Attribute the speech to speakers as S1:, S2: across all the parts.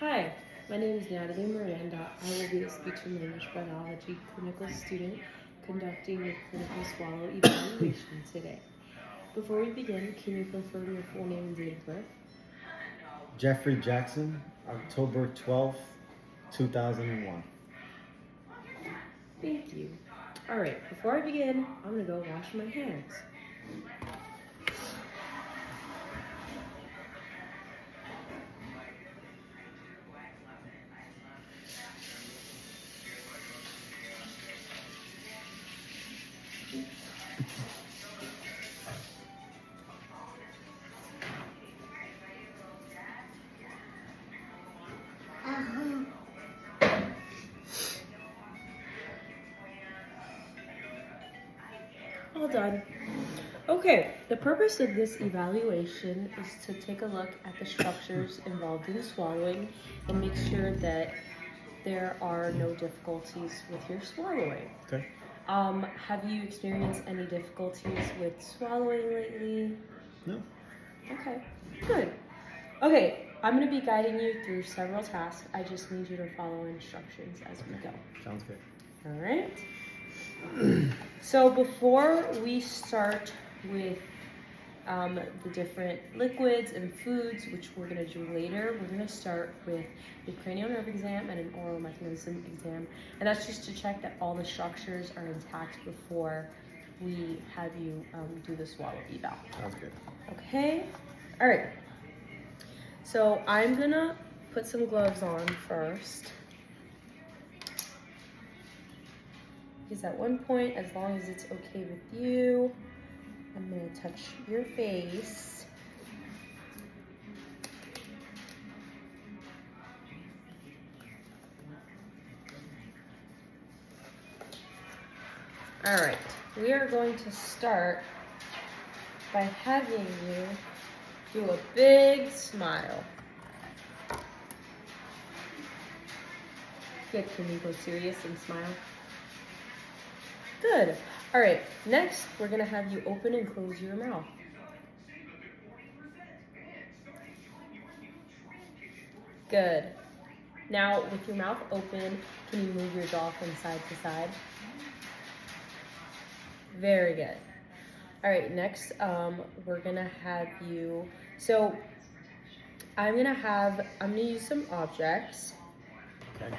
S1: Hi, my name is Natalie Miranda. I will be a speech and language biology clinical student conducting a clinical swallow evaluation today. Before we begin, can you confirm your full name and date of birth?
S2: Jeffrey Jackson, October 12th, 2001.
S1: Thank you. Alright, before I begin, I'm gonna go wash my hands. All done. Okay, the purpose of this evaluation is to take a look at the structures involved in swallowing and make sure that there are no difficulties with your swallowing.
S2: Okay.
S1: Have you experienced any difficulties with swallowing lately?
S2: No.
S1: Okay, good. Okay, I'm going to be guiding you through several tasks. I just need you to follow instructions as we go.
S2: Sounds good.
S1: All right. So before we start with the different liquids and foods, which we're going to do later, we're going to start with a cranial nerve exam and an oral mechanism exam. And that's just to check that all the structures are intact before we have you do the swallow eval.
S2: Sounds good.
S1: Okay? All right. So I'm going to put some gloves on first. Because at one point, as long as it's okay with you, I'm going to touch your face. All right, we are going to start by having you do a big smile. Good, can you go serious and smile? Good. All right, next we're gonna have you open and close your mouth. Good. Now with your mouth open, can you move your jaw from side to side? Very good. All right, next we're gonna have you, so I'm gonna use some objects.
S2: Okay.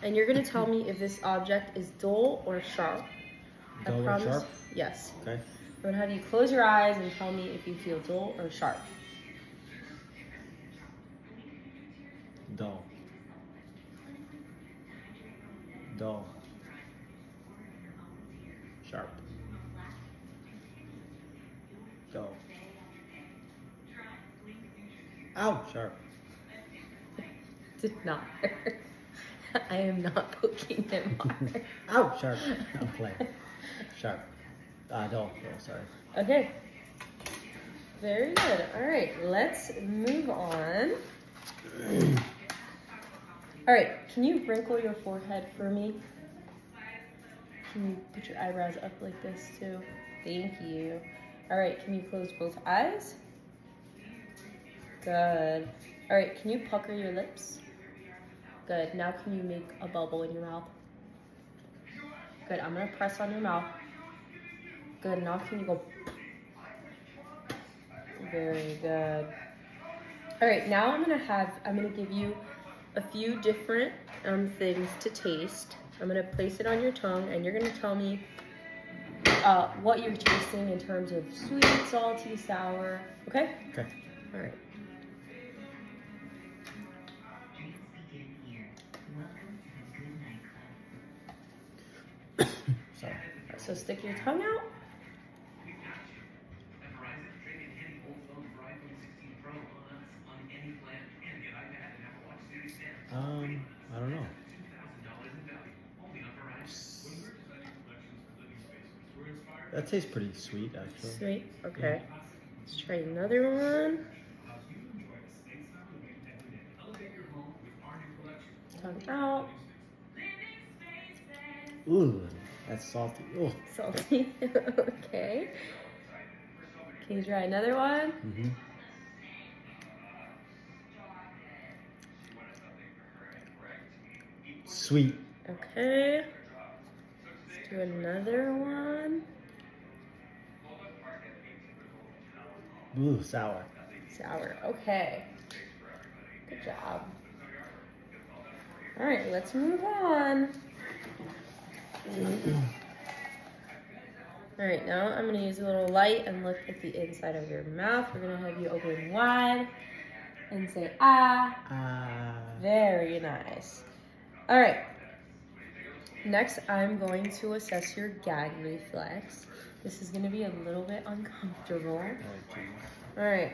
S1: And you're gonna tell me if this object is dull or sharp.
S2: Dull or sharp?
S1: Yes.
S2: Okay.
S1: I'm gonna have you close your eyes and tell me if you feel dull or sharp.
S2: Dull. Dull. Sharp. Dull. Ow! Sharp.
S1: Did not hurt. I am not poking him hard.
S2: Ow! Sharp. I'm playing. Sharp. Dull. Sorry.
S1: Okay. Very good. All right, let's move on. All right, can you wrinkle your forehead for me? Can you put your eyebrows up like this too? Thank you. All right, can you close both eyes? Good. All right, can you pucker your lips? Good. Now can you make a bubble in your mouth? Good. I'm gonna press on your mouth. Good. Now can you go? Very good. All right. Now I'm gonna give you a few different things to taste. I'm gonna place it on your tongue, and you're gonna tell me what you're tasting in terms of sweet, salty, sour. Okay?
S2: Okay.
S1: All right.
S2: Sorry.
S1: So stick your tongue out.
S2: I don't know. That tastes pretty sweet, actually.
S1: Sweet. Okay. Let's try another one. Tongue out.
S2: Ooh, that's salty. Ooh.
S1: Salty. Okay. Can you try another one?
S2: Mm-hmm. Sweet.
S1: Okay. Let's do another one.
S2: Ooh, sour.
S1: Sour. Okay. Good job. All right, let's move on. All right, now I'm gonna use a little light and look at the inside of your mouth. We're gonna have you open wide and say ah. Very nice. All right. Next, I'm going to assess your gag reflex. This is gonna be a little bit uncomfortable. All right.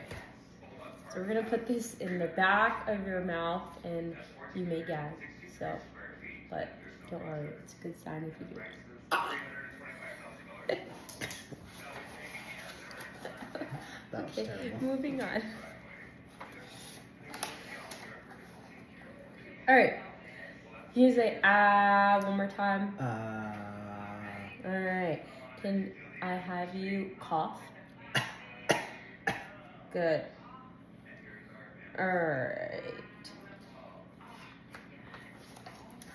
S1: So we're gonna put this in the back of your mouth and you may gag. So, but don't worry, it's a good sign if you do.
S2: That was
S1: Okay,
S2: terrible.
S1: moving on. All right. Can you say ah one more time? All right. Can I have you cough? Good. All right.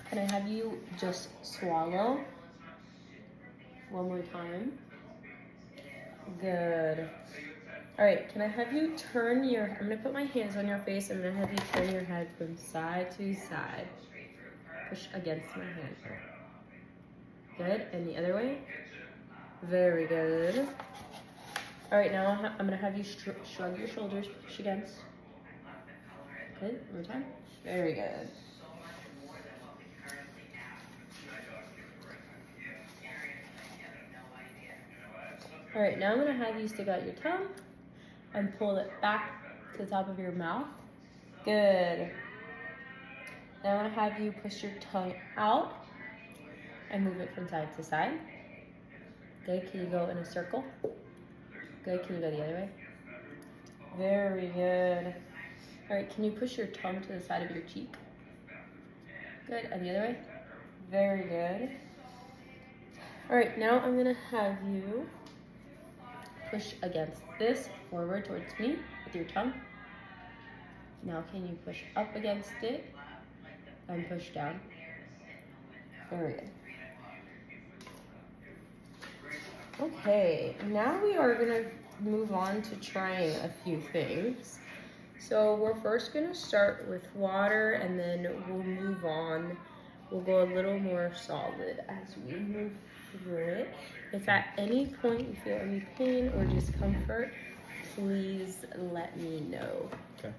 S1: Can I have you just swallow? One more time. Good. All right, can I have you turn your, I'm gonna put my hands on your face. I'm gonna have you turn your head from side to side. Push against my hand. Good, and the other way. Very good. All right, now I'm gonna have you shrug your shoulders, push against. Good, one more time. Very good. All right, now I'm gonna have you stick out your tongue and pull it back to the top of your mouth. Good. Now I want to have you push your tongue out and move it from side to side. Good. Can you go in a circle? Good. Can you go the other way? Very good. All right. Can you push your tongue to the side of your cheek? Good. And the other way? Very good. All right. Now I'm going to have you push against this forward towards me with your tongue. Now can you push up against it and push down? Very good. Okay, now we are gonna move on to trying a few things. So we're first gonna start with water and then we'll move on. We'll go a little more solid as we move through it. If at any point you feel any pain or discomfort, please let me know.
S2: Okay.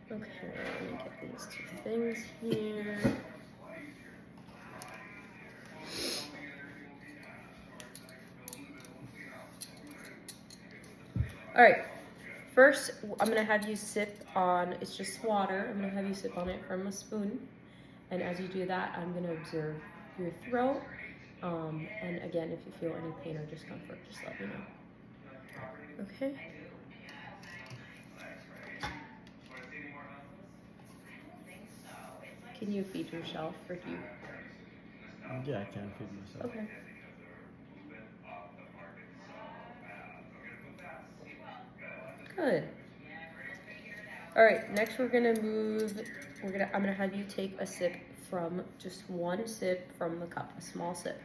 S1: Okay, let me get these two things here. All right, first I'm gonna have you sip on, it's just water. I'm gonna have you sip on it from a spoon. And as you do that, I'm gonna observe your throat. And again, if you feel any pain or discomfort, just let me know. Okay? Can you feed yourself or do you?
S2: Yeah, I can feed myself.
S1: Okay. Good. All right, next we're gonna move, I'm gonna have you take a sip from, just one sip from the cup, a small sip.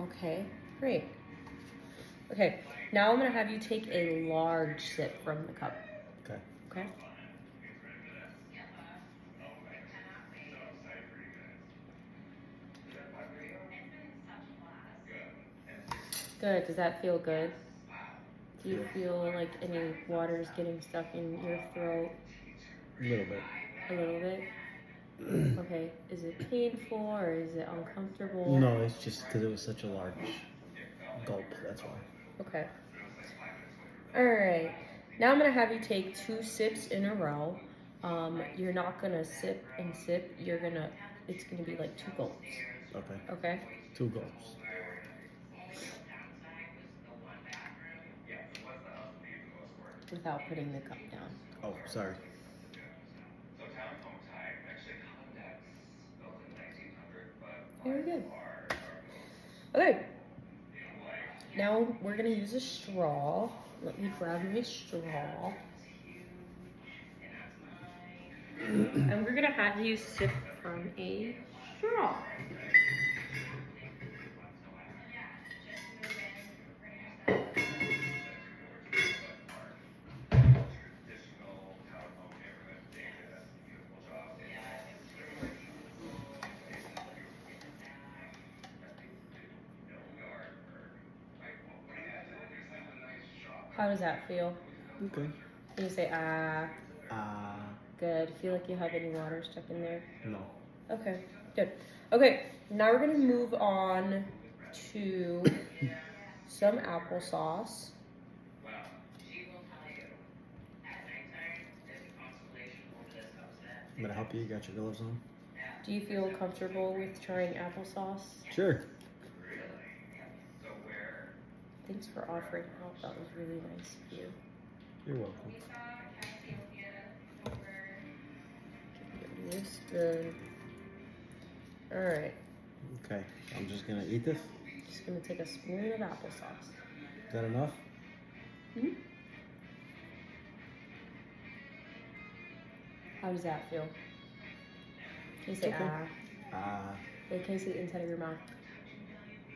S1: Okay, great. Okay, now I'm gonna have you take a large sip from the cup.
S2: Okay.
S1: Okay? Good, does that feel good? Do you feel like any water is getting stuck in your throat?
S2: A little bit.
S1: A little bit? Okay, is it painful or is it uncomfortable?
S2: No, it's just because it was such a large gulp, that's why.
S1: Okay. All right. Now I'm gonna have you take 2 sips in a row. You're not gonna sip and sip. It's gonna be like 2 gulps.
S2: Okay.
S1: Okay.
S2: 2 gulps.
S1: Without putting the cup down.
S2: Oh, sorry.
S1: Very good. Okay. Now we're gonna use a straw. Let me grab my straw. And we're gonna have you sip from a straw. How does that feel?
S2: Okay.
S1: Can you say ah?
S2: Uh,
S1: Good. Feel like you have any water stuck in there?
S2: no.
S1: Okay, good. Okay, now we're gonna move on to some applesauce.
S2: I'm gonna help you. You got your gloves on?
S1: Do you feel comfortable with trying applesauce?
S2: Sure.
S1: Thanks for offering help. That was really nice of you.
S2: You're welcome.
S1: Give me a spoon. All right,
S2: Okay. I'm just gonna eat this.
S1: just gonna take a spoon of applesauce.
S2: Is that enough?
S1: Hmm? How does that feel? Can you say
S2: Okay.
S1: ah? Wait, can you say the inside of your mouth?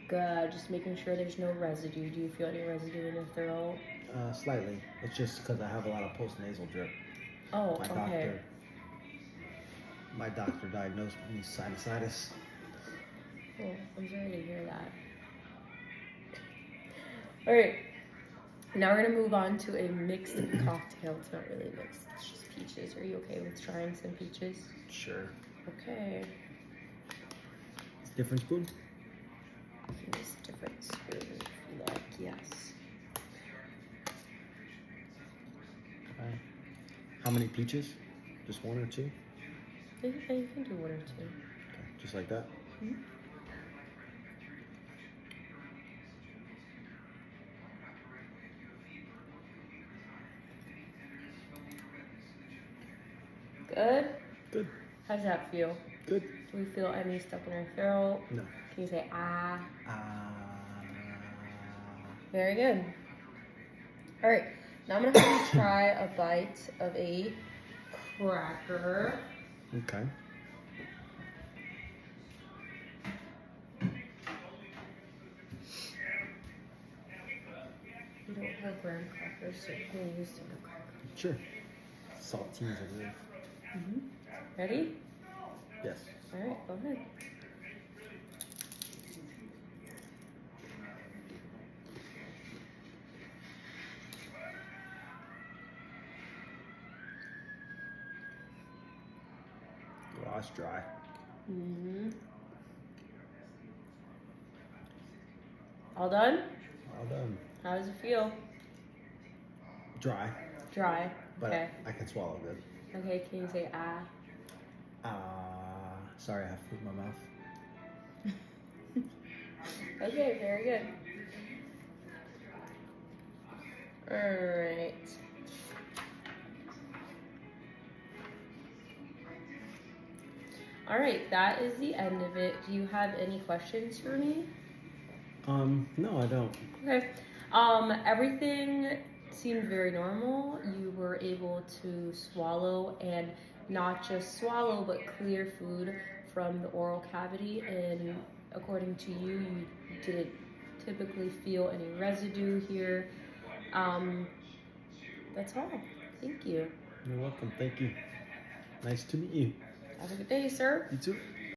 S1: Good. Just making sure there's no residue. Do you feel any residue in your throat?
S2: Slightly. It's just because I have a lot of post-nasal drip.
S1: Oh,
S2: My
S1: okay.
S2: doctor diagnosed me sinusitis.
S1: Oh, I'm sorry to hear that. All right. Now we're gonna move on to a mixed cocktail. It's not really mixed. It's just peaches. Are you okay with trying some peaches?
S2: Sure.
S1: Okay.
S2: Different spoon?
S1: Use a different spoon if you like. Yes.
S2: Okay. How many peaches? Just one or two?
S1: You can do one or two.
S2: Okay. Just like that?
S1: Hmm? Good.
S2: Good.
S1: How does that feel?
S2: Good.
S1: Do we feel any stuck in our throat?
S2: No.
S1: Can you say ah?
S2: Uh,
S1: Very good. All right. Now I'm gonna have you try a bite of a cracker.
S2: okay.
S1: We don't have graham crackers, so we're gonna use some cracker.
S2: Sure. Saltines, I believe.
S1: Ready?
S2: Yes.
S1: All right, go ahead.
S2: Well, that's dry.
S1: All done?
S2: All done.
S1: How does it feel?
S2: Dry.
S1: Dry.
S2: But
S1: Okay.
S2: I can swallow good.
S1: Okay, can you say ah?
S2: Sorry, I have food in my mouth.
S1: Okay, very good. Alright. Alright, that is the end of it. Do you have any questions for me?
S2: No, I don't.
S1: Okay. Everything seemed very normal. You were able to swallow, and not just swallow, but clear food from the oral cavity. And according to you, you didn't typically feel any residue here. That's all. Thank you.
S2: You're welcome. Thank you. Nice to meet you.
S1: Have a good day, sir.
S2: You too.